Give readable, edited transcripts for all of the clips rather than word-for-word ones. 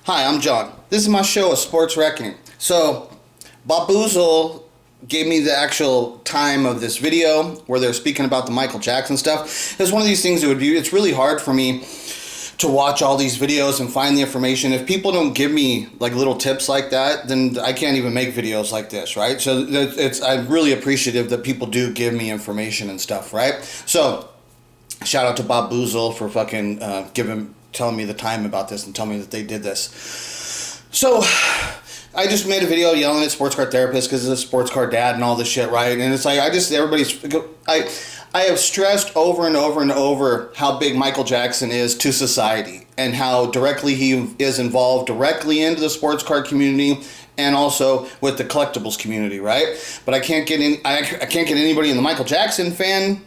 Hi, I'm John. This is my show, A Sports Reckoning. So, Baboozle gave me the actual time of this video where they're speaking about the Michael Jackson stuff. It's one of these things that it's really hard for me to watch all these videos and find the information. If people don't give me like little tips like that, then I can't even make videos like this, right? So I'm really appreciative that people do give me information and stuff, right? So, shout out to Baboozle for fucking telling me the time about this and telling me that they did this. So, I just made a video yelling at sports car therapists because it's a sports car dad and all this shit, right? And it's like, I have stressed over and over and over how big Michael Jackson is to society and how directly he is involved directly into the sports car community and also with the collectibles community, right? But I can't get anybody in the Michael Jackson fandom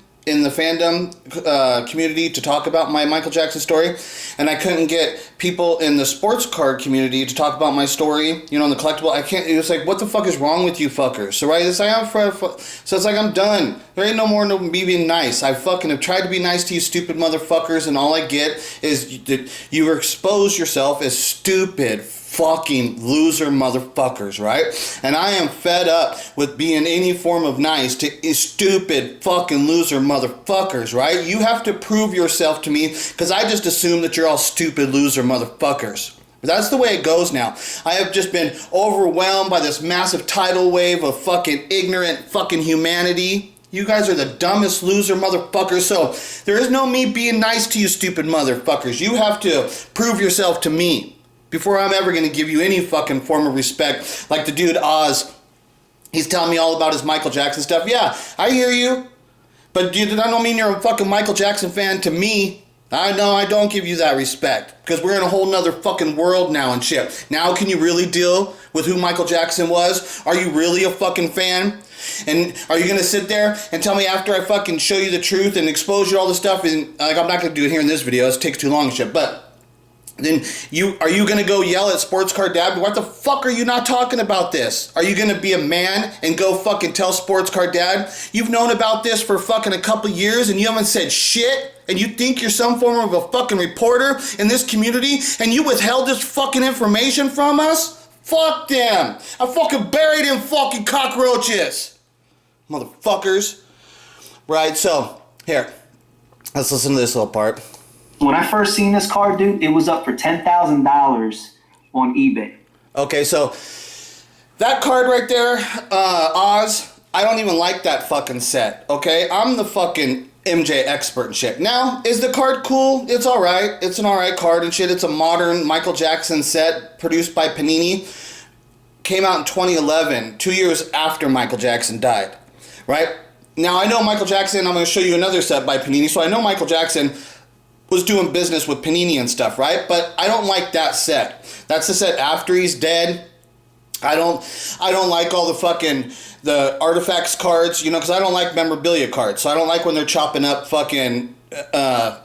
community to talk about my Michael Jackson story, and I couldn't get people in the sports car community to talk about my story, in the collectible. I can't. It's like, what the fuck is wrong with you fuckers? So right, it's like I'm done. There ain't no more no me being nice. I fucking have tried to be nice to you stupid motherfuckers, and all I get is that you expose yourself as stupid fucking loser motherfuckers, right? And I am fed up with being any form of nice to stupid fucking loser motherfuckers, right? You have to prove yourself to me because I just assume that you're all stupid loser motherfuckers. That's the way it goes now. I have just been overwhelmed by this massive tidal wave of fucking ignorant fucking humanity. You guys are the dumbest loser motherfuckers, so there is no me being nice to you stupid motherfuckers. You have to prove yourself to me before I'm ever going to give you any fucking form of respect. Like the dude Oz, he's telling me all about his Michael Jackson stuff. Yeah, I hear you. But dude, that don't mean you're a fucking Michael Jackson fan to me. I know I don't give you that respect. Because we're in a whole nother fucking world now and shit. Now can you really deal with who Michael Jackson was? Are you really a fucking fan? And are you going to sit there and tell me after I fucking show you the truth and expose you to all this stuff? And like, I'm not going to do it here in this video. It takes too long and shit. But then are you going to go yell at sports car dad? What the fuck are you not talking about this? Are you going to be a man and go fucking tell sports car dad? You've known about this for fucking a couple years and you haven't said shit? And you think you're some form of a fucking reporter in this community and you withheld this fucking information from us? Fuck them. I fucking buried in fucking cockroaches. Motherfuckers. Right, so, here. Let's listen to this little part. When I first seen this car, dude, it was up for $10,000 on eBay. Okay, so that card right there, Oz, I don't even like that fucking set, okay? I'm the fucking MJ expert and shit. Now, is the card cool? It's alright. It's an alright card and shit. It's a modern Michael Jackson set produced by Panini. Came out in 2011, 2 years after Michael Jackson died, right? Now, I know Michael Jackson, I'm going to show you another set by Panini, so I know Michael Jackson was doing business with Panini and stuff, right? But I don't like that set. That's the set after he's dead. I don't like all the artifacts cards, because I don't like memorabilia cards. So I don't like when they're chopping up fucking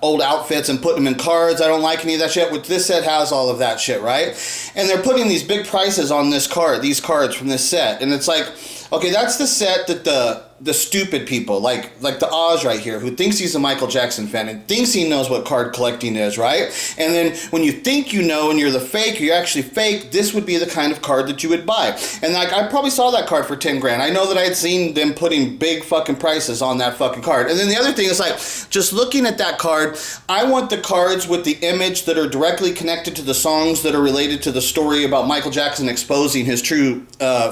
old outfits and putting them in cards. I don't like any of that shit. Which this set has all of that shit, right? And they're putting these big prices on these cards from this set. And it's like, okay, that's the set that the stupid people, like the Oz right here, who thinks he's a Michael Jackson fan and thinks he knows what card collecting is, right? And then when you think you know and you're the fake, you're actually fake, this would be the kind of card that you would buy. And like, I probably saw that card for 10 grand. I know that I had seen them putting big fucking prices on that fucking card. And then the other thing is like, just looking at that card, I want the cards with the image that are directly connected to the songs that are related to the story about Michael Jackson exposing his true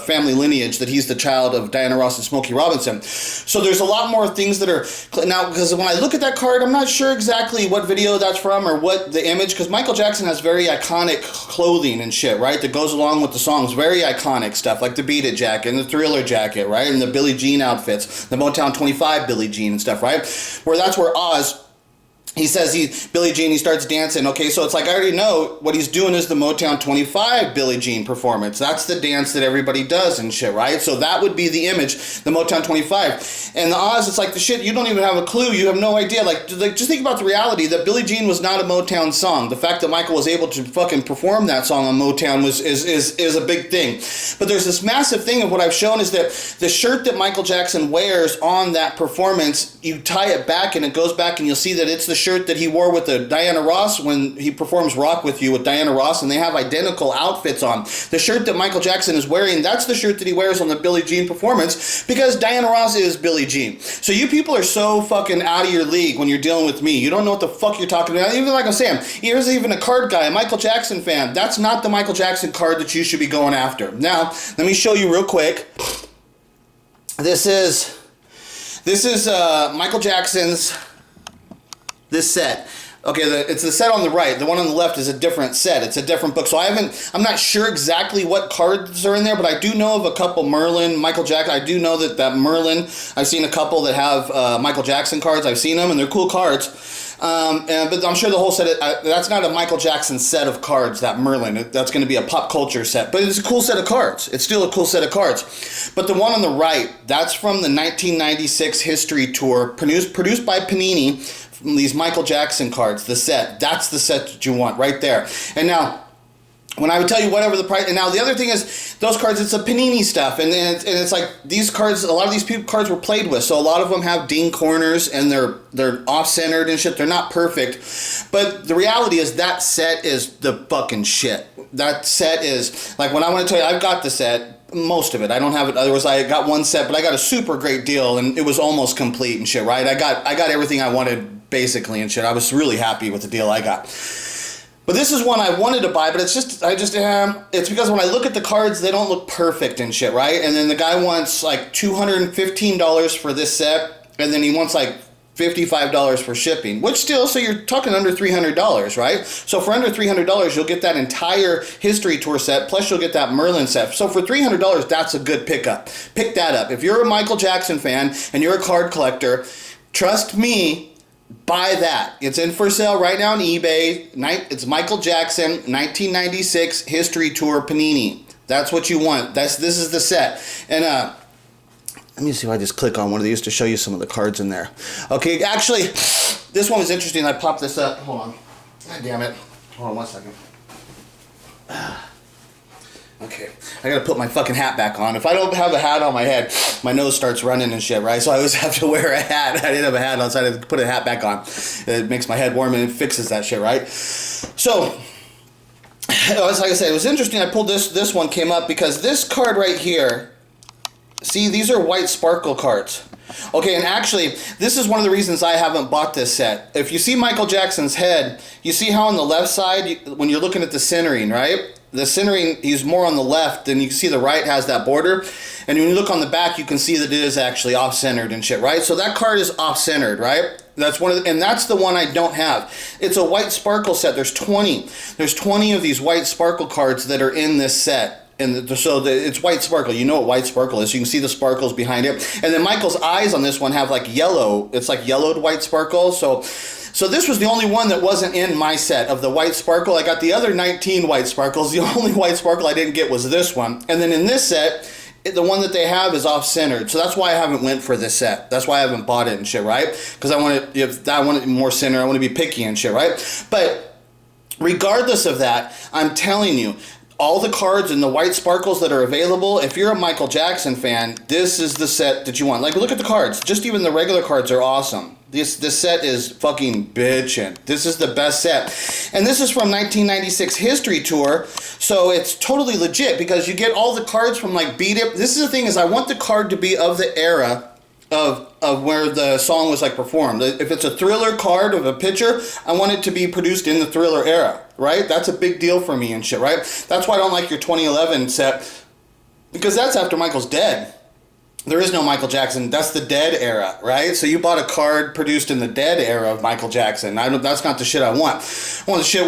family lineage, that he's the child of Diana Ross and Smokey Robinson. So there's a lot more things that are now, because when I look at that card, I'm not sure exactly what video that's from or what the image, because Michael Jackson has very iconic clothing and shit, right, that goes along with the songs, very iconic stuff, like the Beat It jacket and the Thriller jacket, right, and the Billie Jean outfits, the Motown 25 Billie Jean and stuff, right, where that's where Oz, he says Billie Jean, he starts dancing. Okay, so it's like, I already know what he's doing is the Motown 25 Billie Jean performance. That's the dance that everybody does and shit, right? So that would be the image, the Motown 25. And the Oz, it's like the shit, you don't even have a clue. You have no idea. Like just think about the reality that Billie Jean was not a Motown song. The fact that Michael was able to fucking perform that song on Motown is a big thing. But there's this massive thing of what I've shown is that the shirt that Michael Jackson wears on that performance, you tie it back and it goes back and you'll see that it's the shirt that he wore with the Diana Ross when he performs Rock With You with Diana Ross, and they have identical outfits on. The shirt that Michael Jackson is wearing, that's the shirt that he wears on the Billie Jean performance, because Diana Ross is Billie Jean. So you people are so fucking out of your league when you're dealing with me. You don't know what the fuck you're talking about. Even like I'm saying, here's even a card guy, a Michael Jackson fan. That's not the Michael Jackson card that you should be going after. Now, let me show you real quick. This is Michael Jackson's, this set. Okay, it's the set on the right. The one on the left is a different set. It's a different book. So I'm not sure exactly what cards are in there, but I do know of a couple Merlin, Michael Jackson. I do know that Merlin, I've seen a couple that have Michael Jackson cards. I've seen them, and they're cool cards. But I'm sure the whole set, that's not a Michael Jackson set of cards, that Merlin. That's going to be a pop culture set. But it's a cool set of cards. It's still a cool set of cards. But the one on the right, that's from the 1996 History Tour, produced by Panini, from these Michael Jackson cards, the set. That's the set that you want right there. And now, when I would tell you whatever the price, and now the other thing is, those cards, it's a Panini stuff, and it's like, these cards, a lot of these cards were played with, so a lot of them have ding corners, and they're off-centered and shit, they're not perfect, but the reality is, that set is the fucking shit. That set is, like, when I want to tell you, I've got the set, most of it, I don't have it, otherwise I got one set, but I got a super great deal, and it was almost complete and shit, right? I got everything I wanted, basically, and shit. I was really happy with the deal I got. But this is one I wanted to buy, but it's because when I look at the cards, they don't look perfect and shit, right? And then the guy wants like $215 for this set, and then he wants like $55 for shipping, which still, so you're talking under $300, right? So for under $300, you'll get that entire History Tour set, plus you'll get that Merlin set. So for $300, that's a good pickup. Pick that up. If you're a Michael Jackson fan and you're a card collector, trust me, buy that. It's in for sale right now on eBay. It's Michael Jackson 1996 History Tour Panini. That's what you want. This is the set. And let me see if I just click on one of these to show you some of the cards in there. Okay, actually, this one was interesting. I popped this up. Hold on. God damn it. Hold on one second. Okay, I gotta put my fucking hat back on. If I don't have a hat on my head, my nose starts running and shit, right? So I always have to wear a hat. I didn't have a hat on, so I had to put a hat back on. It makes my head warm and it fixes that shit, right? So, like I said, it was interesting. I pulled this one came up because this card right here, see, these are white sparkle cards. Okay, and actually, this is one of the reasons I haven't bought this set. If you see Michael Jackson's head, you see how on the left side, when you're looking at the centering, right? The centering, he's more on the left, and you can see the right has that border. And when you look on the back, you can see that it is actually off-centered and shit, right? So that card is off-centered, right? That's and that's the one I don't have. It's a white sparkle set. There's 20. There's 20 of these white sparkle cards that are in this set. And it's white sparkle. You know what white sparkle is. You can see the sparkles behind it. And then Michael's eyes on this one have like yellow. It's like yellowed white sparkle. So this was the only one that wasn't in my set of the white sparkle. I got the other 19 white sparkles. The only white sparkle I didn't get was this one. And then in this set, the one that they have is off-centered. So that's why I haven't went for this set. That's why I haven't bought it and shit, right? Because I want it more center. I want to be picky and shit, right? But regardless of that, I'm telling you, all the cards and the white sparkles that are available, if you're a Michael Jackson fan, this is the set that you want. Like, look at the cards. Just even the regular cards are awesome. This set is fucking bitchin'. This is the best set. And this is from 1996 History Tour, so it's totally legit because you get all the cards from like Beat It. This is the thing is I want the card to be of the era of where the song was like performed. If it's a Thriller card of a picture, I want it to be produced in the Thriller era, right? That's a big deal for me and shit, right? That's why I don't like your 2011 set, because that's after Michael's dead. There is no Michael Jackson. That's the dead era, right? So you bought a card produced in the dead era of Michael Jackson. That's not the shit I want. I want the shit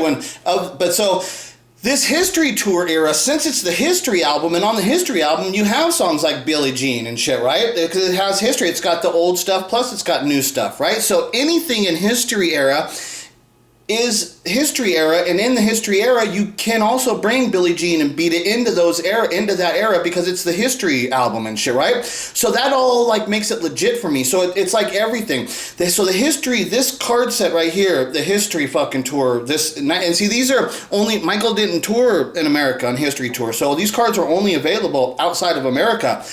this History Tour era, since it's the History album, and on the History album, you have songs like Billie Jean and shit, right? Because it has history. It's got the old stuff, plus it's got new stuff, right? So anything in History era is History era, and in the History era, you can also bring Billie Jean and Beat It into that era because it's the History album and shit, right? So that all like makes it legit for me. So it's like everything. So the History, this card set right here, the History fucking tour, and see, these are only, Michael didn't tour in America on History Tour, so these cards are only available outside of America.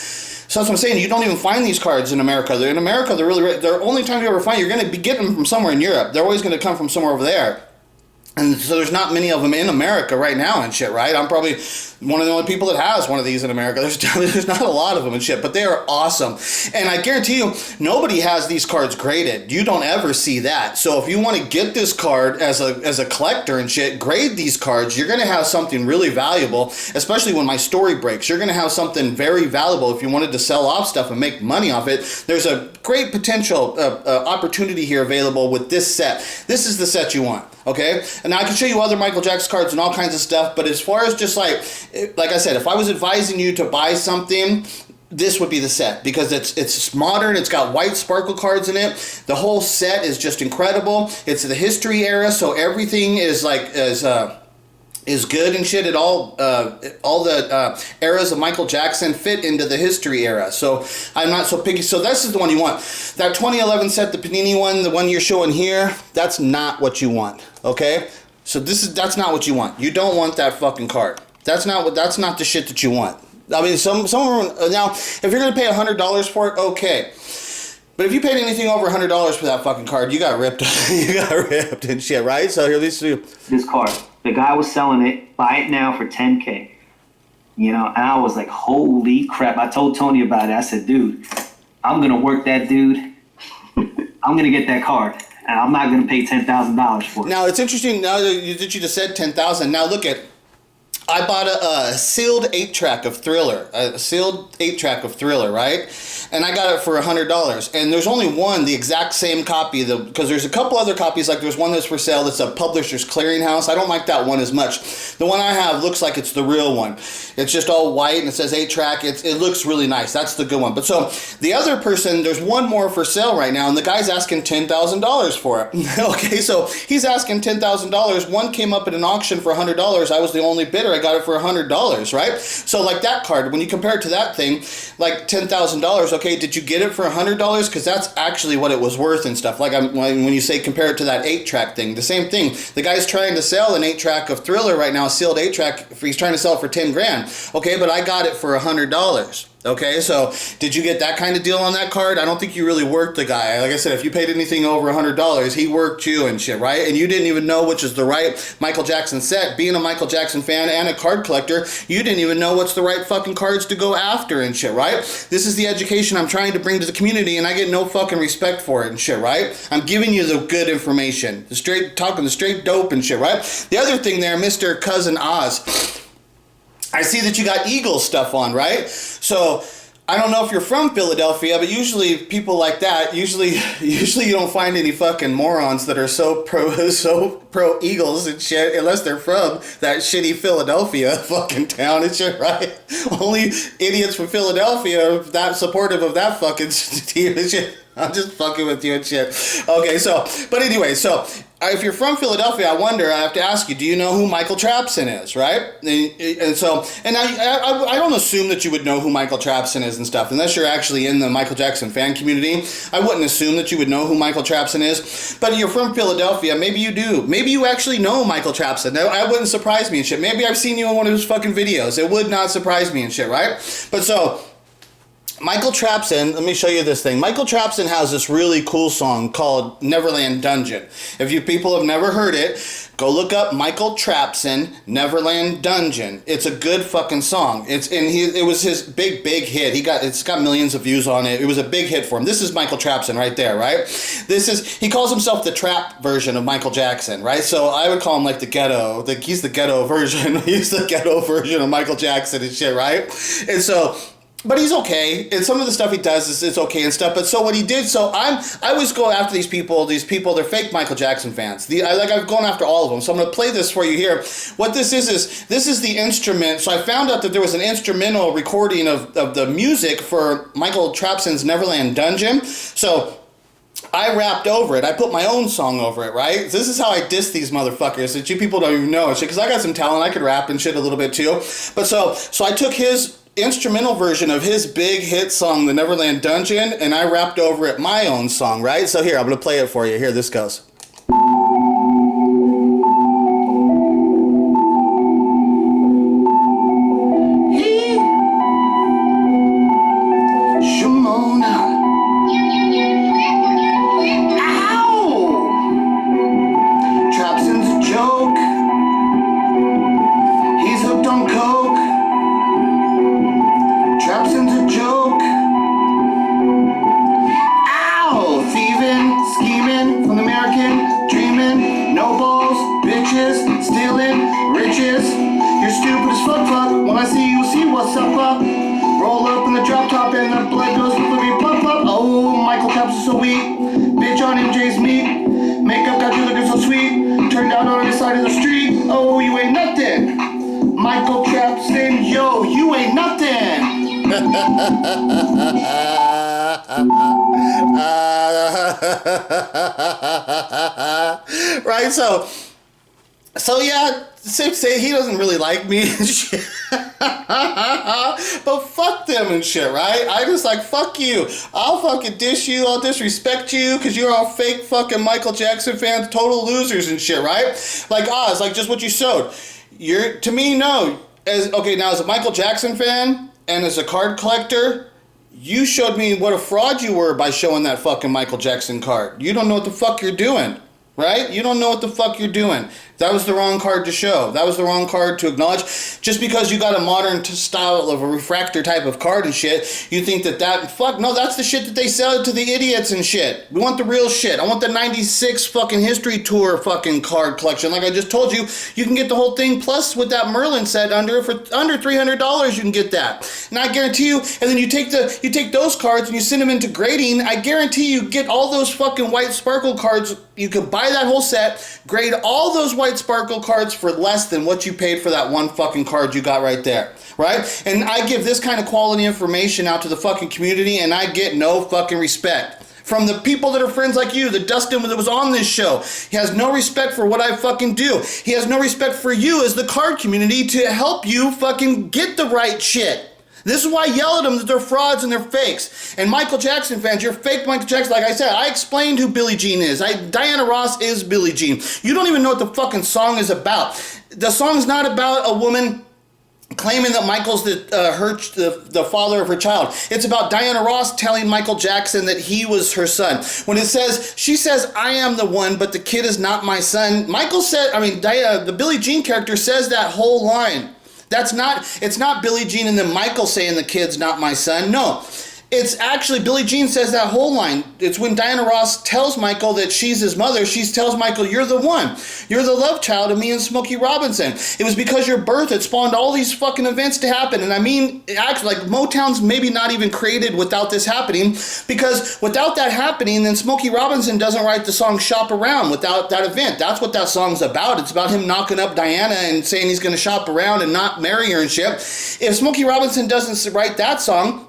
So that's what I'm saying. You don't even find these cards in America. They're in America. They're really. The only time you ever find, you're going to be getting them from somewhere in Europe. They're always going to come from somewhere over there. And so there's not many of them in America right now and shit, right? I'm probably one of the only people that has one of these in America. There's not a lot of them and shit, but they are awesome. And I guarantee you, nobody has these cards graded. You don't ever see that. So if you want to get this card as a collector and shit, grade these cards, you're going to have something really valuable, especially when my story breaks. You're going to have something very valuable if you wanted to sell off stuff and make money off it. There's a great potential opportunity here available with this set. This is the set you want. Okay, and I can show you other Michael Jackson cards and all kinds of stuff, but as far as just like I said, if I was advising you to buy something, this would be the set, because it's modern, it's got white sparkle cards in it, the whole set is just incredible, it's the history era, so everything is like is good and shit. It all the eras of Michael Jackson fit into the history era. So I'm not so picky. So this is the one you want. That 2011 set, the Panini one, the one you're showing here, that's not what you want. Okay? So that's not what you want. You don't want that fucking card. That's not the shit that you want. I mean, some now if you're gonna pay $100 for it, okay. But if you paid anything over $100 for that fucking card, you got ripped. You got ripped and shit, right? So here, these two. This card. The guy was selling it, buy it now for $10K. You know, and I was like, holy crap. I told Tony about it. I said, dude, I'm going to work that dude. I'm going to get that card. And I'm not going to pay $10,000 for it. Now, it's interesting now that you just said $10,000. Now, look at, I bought a sealed 8-track of Thriller. A sealed 8-track of Thriller, right? And I got it for $100. And there's only one, the exact same copy, because there's a couple other copies, like there's one that's for sale that's a Publisher's Clearinghouse. I don't like that one as much. The one I have looks like it's the real one. It's just all white and it says 8-track. It looks really nice. That's the good one. But so the other person, there's one more for sale right now, and the guy's asking $10,000 for it. Okay, so he's asking $10,000. One came up at an auction for $100. I was the only bidder. I got it for $100, right? So like that card, when you compare it to that thing, like $10,000, okay, did you get it for $100? Because that's actually what it was worth and stuff. Like when you say compare it to that 8-track thing, the same thing. The guy's trying to sell an 8-track of Thriller right now, a sealed 8-track. He's trying to sell it for 10 grand. Okay, but I got it for $100. Okay, so did you get that kind of deal on that card? I don't think you really worked the guy. Like I said, if you paid anything over $100, he worked you and shit, right? And you didn't even know which is the right Michael Jackson set. Being a Michael Jackson fan and a card collector, you didn't even know what's the right fucking cards to go after and shit, right? This is the education I'm trying to bring to the community, and I get no fucking respect for it and shit, right? I'm giving you the good information, the straight dope and shit, right? The other thing there, Mr. Cousin Oz, I see that you got Eagles stuff on, right? So I don't know if you're from Philadelphia, but usually people like that, usually you don't find any fucking morons that are so pro Eagles and shit, unless they're from that shitty Philadelphia fucking town and shit, right? Only idiots from Philadelphia are that supportive of that fucking team and shit. I'm just fucking with you and shit. Okay, so, but anyway, so if you're from Philadelphia, I have to ask you, do you know who Michael Trapson is, right? And so, and I don't assume that you would know who Michael Trapson is and stuff, unless you're actually in the Michael Jackson fan community. I wouldn't assume that you would know who Michael Trapson is, but you're from Philadelphia, maybe you do. Maybe you actually know Michael Trapson. That wouldn't surprise me and shit. Maybe I've seen you in one of his fucking videos. It would not surprise me and shit, right? But so, Michael Trapson, let me show you this thing. Michael Trapson has this really cool song called Neverland Dungeon. If you people have never heard it, go look up Michael Trapson, Neverland Dungeon. It's a good fucking song. It was his big hit. It's got millions of views on it. It was a big hit for him. This is Michael Trapson right there, right? He calls himself the trap version of Michael Jackson, right? So I would call him like the ghetto. He's the ghetto version. He's the ghetto version of Michael Jackson and shit, right? And so, but he's okay, and some of the stuff he does is okay and stuff. But so what he did, so I always go after these people. They're fake Michael Jackson fans. I've gone after all of them. So I'm gonna play this for you here. What this is the instrument. So I found out that there was an instrumental recording of the music for Michael Trapson's Neverland Dungeon. So I rapped over it. I put my own song over it, right? This is how I diss these motherfuckers that you people don't even know and shit. Because I got some talent. I could rap and shit a little bit too. But so I took his instrumental version of his big hit song, The Neverland Dungeon, and I rapped over it my own song, right? So here, I'm going to play it for you. Here, this goes. stupid as fuck. When I see you, see what's up. Roll up in the drop top and the blood goes flippity plop. Oh, Michael Caps is so weak. Bitch on MJ's meat. Makeup got you looking so sweet. Turned out on the side of the street. Oh, you ain't nothing. Michael Caps and yo, you ain't nothing. Right, so yeah, Sip say he doesn't really like me and shit. But fuck them and shit, right? I just like, fuck you. I'll fucking dish you, I'll disrespect you, because you're all fake fucking Michael Jackson fans, total losers and shit, right? Like Oz, like just what you sowed. You're, to me, no. Now as a Michael Jackson fan and as a card collector, you showed me what a fraud you were by showing that fucking Michael Jackson card. You don't know what the fuck you're doing, right? You don't know what the fuck you're doing. That was the wrong card to show. That was the wrong card to acknowledge. Just because you got a modern style of a refractor type of card and shit, you think fuck, no, that's the shit that they sell to the idiots and shit. We want the real shit. I want the 96 fucking History Tour fucking card collection. Like I just told you, you can get the whole thing plus with that Merlin set for under $300 you can get that. And I guarantee you, and then you take those cards and you send them into grading, I guarantee you get all those fucking white sparkle cards. You could buy that whole set, grade all those white sparkle cards for less than what you paid for that one fucking card you got right there, right? And I give this kind of quality information out to the fucking community and I get no fucking respect. From the people that are friends like you, the Dustin that was on this show, he has no respect for what I fucking do. He has no respect for you as the card community to help you fucking get the right shit. This is why I yell at them that they're frauds and they're fakes. And Michael Jackson fans, you're fake Michael Jackson. Like I said, I explained who Billie Jean is. Diana Ross is Billie Jean. You don't even know what the fucking song is about. The song's not about a woman claiming that Michael's the father of her child. It's about Diana Ross telling Michael Jackson that he was her son. When she says, I am the one, but the kid is not my son. The Billie Jean character says that whole line. It's not Billie Jean and then Michael saying the kid's not my son. No, it's actually Billie Jean says that whole line. It's when Diana Ross tells Michael that she's his mother. She tells Michael, you're the one. You're the love child of me and Smokey Robinson. It was because your birth had spawned all these fucking events to happen. And I mean, actually, like Motown's maybe not even created without this happening, because without that happening, then Smokey Robinson doesn't write the song Shop Around without that event. That's what that song's about. It's about him knocking up Diana and saying he's going to shop around and not marry her and shit. If Smokey Robinson doesn't write that song,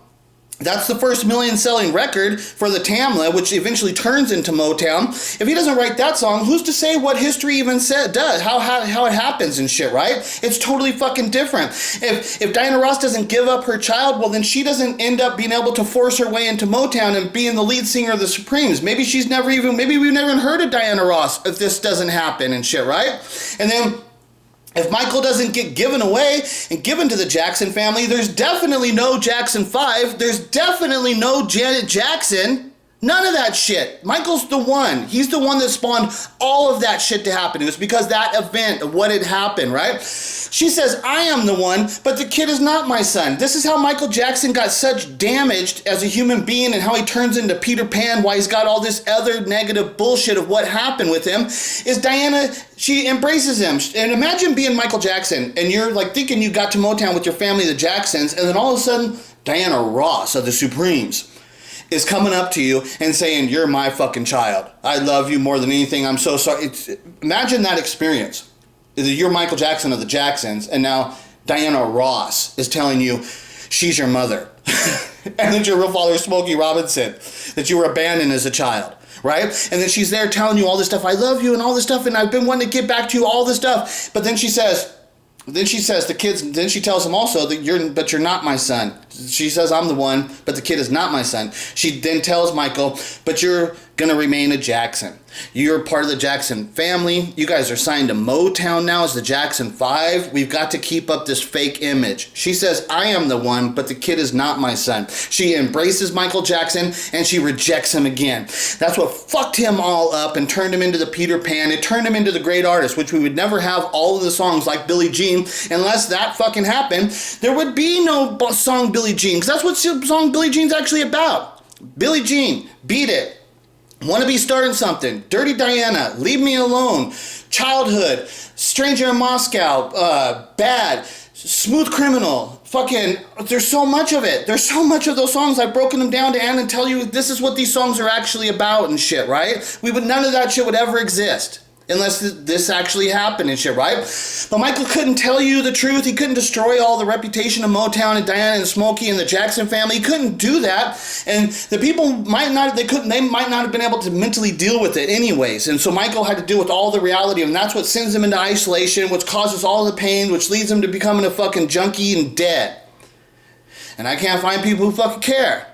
that's the first million-selling record for the Tamla, which eventually turns into Motown. If he doesn't write that song, who's to say what history even does? How it happens and shit, right? It's totally fucking different. If Diana Ross doesn't give up her child, well, then she doesn't end up being able to force her way into Motown and being the lead singer of the Supremes. Maybe we've never even heard of Diana Ross if this doesn't happen and shit, right? And then if Michael doesn't get given away and given to the Jackson family, there's definitely no Jackson 5. There's definitely no Janet Jackson. None of that shit. Michael's the one. He's the one that spawned all of that shit to happen. It was because that event of what had happened, right? She says, I am the one, but the kid is not my son. This is how Michael Jackson got such damaged as a human being and how he turns into Peter Pan, why he's got all this other negative bullshit of what happened with him, is Diana, she embraces him. And imagine being Michael Jackson and you're like thinking you got to Motown with your family, the Jacksons, and then all of a sudden, Diana Ross of the Supremes is coming up to you and saying, you're my fucking child. I love you more than anything. I'm so sorry. Imagine that experience. You're Michael Jackson of the Jacksons, and now Diana Ross is telling you she's your mother. And that your real father is Smokey Robinson. That you were abandoned as a child. Right? And then she's there telling you all this stuff. I love you and all this stuff, and I've been wanting to get back to you, all this stuff. But then she says, she tells him also that you're not my son. She says, I'm the one, but the kid is not my son. She then tells Michael, but you're going to remain a Jackson. You're part of the Jackson family. You guys are signed to Motown now as the Jackson 5. We've got to keep up this fake image. She says, I am the one, but the kid is not my son. She embraces Michael Jackson and she rejects him again. That's what fucked him all up and turned him into the Peter Pan. It turned him into the great artist, which we would never have all of the songs like Billie Jean unless that fucking happened. There would be no song Billie Jean, because that's what song Billie Jean's actually about. Billie Jean, Beat It, Wanna Be Starting Something, Dirty Diana, Leave Me Alone, Childhood, Stranger in Moscow, Bad. Smooth Criminal, fucking, there's so much of it. There's so much of those songs. I've broken them down to end and tell you this is what these songs are actually about and shit, right? None of that shit would ever exist unless this actually happened and shit, right? But Michael couldn't tell you the truth. He couldn't destroy all the reputation of Motown and Diana and Smokey and the Jackson family. He couldn't do that. And the people might not have been able to mentally deal with it anyways. And so Michael had to deal with all the reality, and that's what sends him into isolation, which causes all the pain, which leads him to becoming a fucking junkie and dead. And I can't find people who fucking care.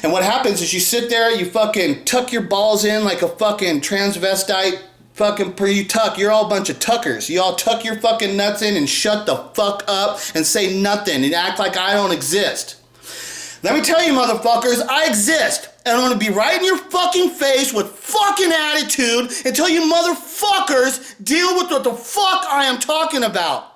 And what happens is you sit there, you fucking tuck your balls in like a fucking transvestite. You're all a bunch of tuckers. You all tuck your fucking nuts in and shut the fuck up and say nothing and act like I don't exist. Let me tell you, motherfuckers, I exist. And I'm gonna be right in your fucking face with fucking attitude until you motherfuckers deal with what the fuck I am talking about.